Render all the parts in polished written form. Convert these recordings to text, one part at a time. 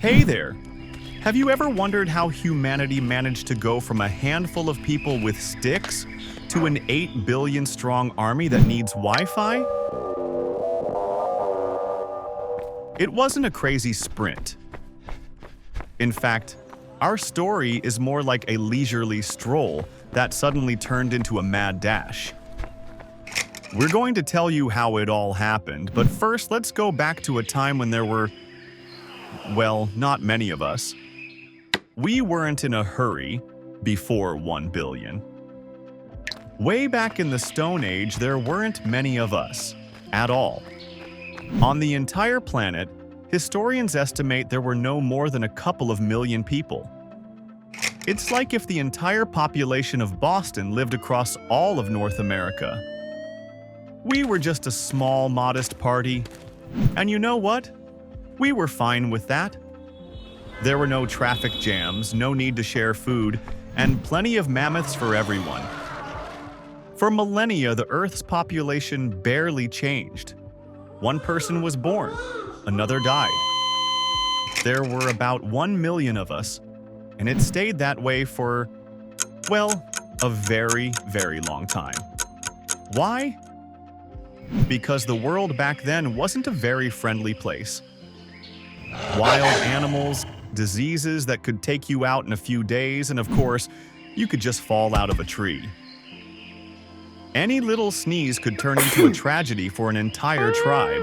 Hey there! Have you ever wondered how humanity managed to go from a handful of people with sticks to an 8 billion strong army that needs Wi-Fi? It wasn't a crazy sprint. In fact, our story is more like a leisurely stroll that suddenly turned into a mad dash. We're going to tell you how it all happened, but first let's go back to a time when there were, well, not many of us. We weren't in a hurry before 1 billion. Way back in the Stone Age, there weren't many of us at all. On the entire planet, historians estimate there were no more than a couple of million people. It's like if the entire population of Boston lived across all of North America. We were just a small, modest party. And you know what? We were fine with that. There were no traffic jams, no need to share food, and plenty of mammoths for everyone. For millennia, the Earth's population barely changed. One person was born, another died. There were about 1 million of us, and it stayed that way for, well, a very, very long time. Why? Because the world back then wasn't a very friendly place. Wild animals, diseases that could take you out in a few days, and of course, you could just fall out of a tree. Any little sneeze could turn into a tragedy for an entire tribe.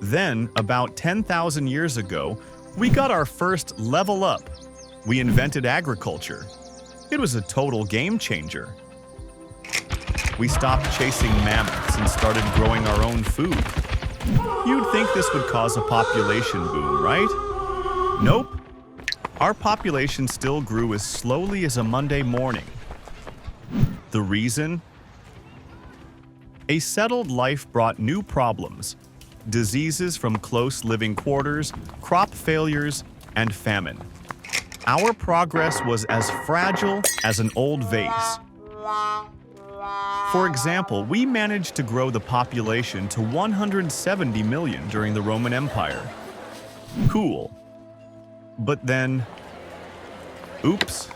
Then, about 10,000 years ago, we got our first level up. We invented agriculture. It was a total game changer. We stopped chasing mammoths and started growing our own food. You'd think this would cause a population boom, right? Nope. Our population still grew as slowly as a Monday morning. The reason? A settled life brought new problems. Diseases from close living quarters, crop failures, and famine. Our progress was as fragile as an old vase. For example, we managed to grow the population to 170 million during the Roman Empire. Cool. But then, oops,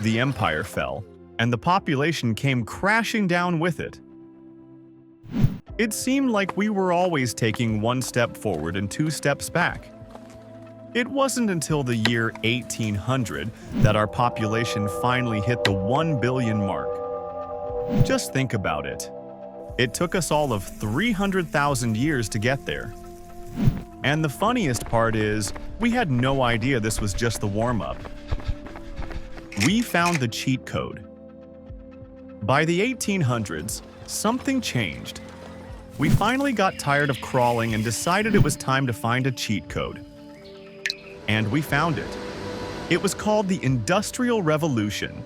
the empire fell, and the population came crashing down with it. It seemed like we were always taking one step forward and two steps back. It wasn't until the year 1800 that our population finally hit the 1 billion mark. Just think about it. It took us all of 300,000 years to get there. And the funniest part is, we had no idea this was just the warm-up. We found the cheat code. By the 1800s, something changed. We finally got tired of crawling and decided it was time to find a cheat code. And we found it. It was called the Industrial Revolution.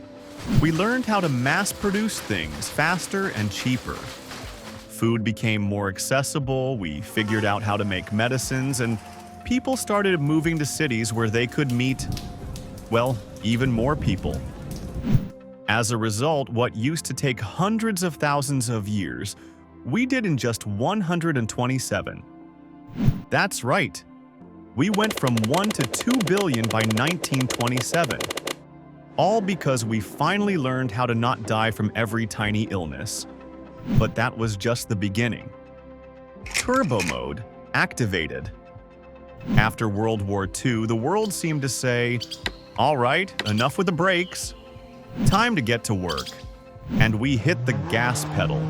We learned how to mass-produce things faster and cheaper. Food became more accessible, we figured out how to make medicines, and people started moving to cities where they could meet, well, even more people. As a result, what used to take hundreds of thousands of years, we did in just 127. That's right. We went from 1 to 2 billion by 1927. All because we finally learned how to not die from every tiny illness. But that was just the beginning. Turbo mode activated. After World War II, the world seemed to say, all right, enough with the brakes. Time to get to work. And we hit the gas pedal.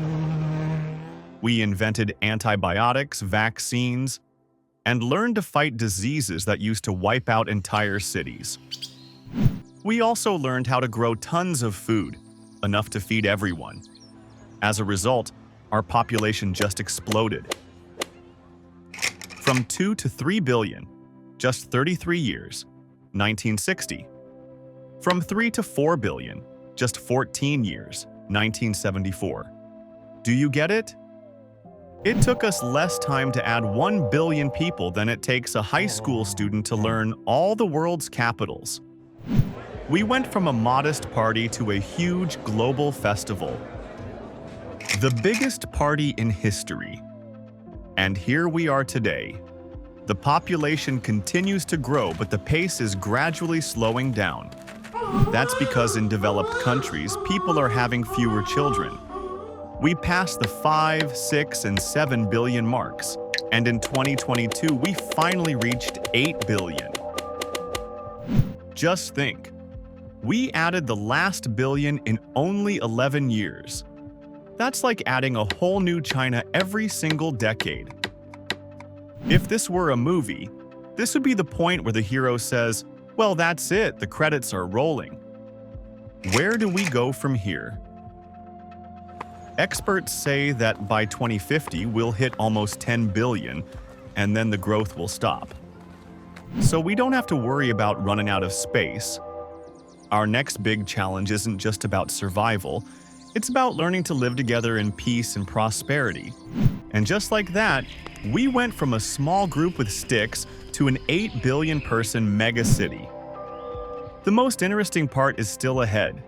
We invented antibiotics, vaccines, and learned to fight diseases that used to wipe out entire cities. We also learned how to grow tons of food, enough to feed everyone. As a result, our population just exploded. From 2 to 3 billion, just 33 years, 1960. From 3 to 4 billion, just 14 years, 1974. Do you get it? It took us less time to add 1 billion people than it takes a high school student to learn all the world's capitals. We went from a modest party to a huge global festival. The biggest party in history. And here we are today, The population continues to grow, but the pace is gradually slowing down. That's because in developed countries, people are having fewer children. We passed the 5, 6, and 7 billion marks, and in 2022, we finally reached 8 billion. Just think, we added the last billion in only 11 years. That's like adding a whole new China every single decade. If this were a movie, this would be the point where the hero says, "Well, that's it, the credits are rolling." Where do we go from here? Experts say that by 2050, we'll hit almost 10 billion, and then the growth will stop. So we don't have to worry about running out of space. Our next big challenge isn't just about survival, it's about learning to live together in peace and prosperity. And just like that, we went from a small group with sticks to an 8 billion person mega city. The most interesting part is still ahead.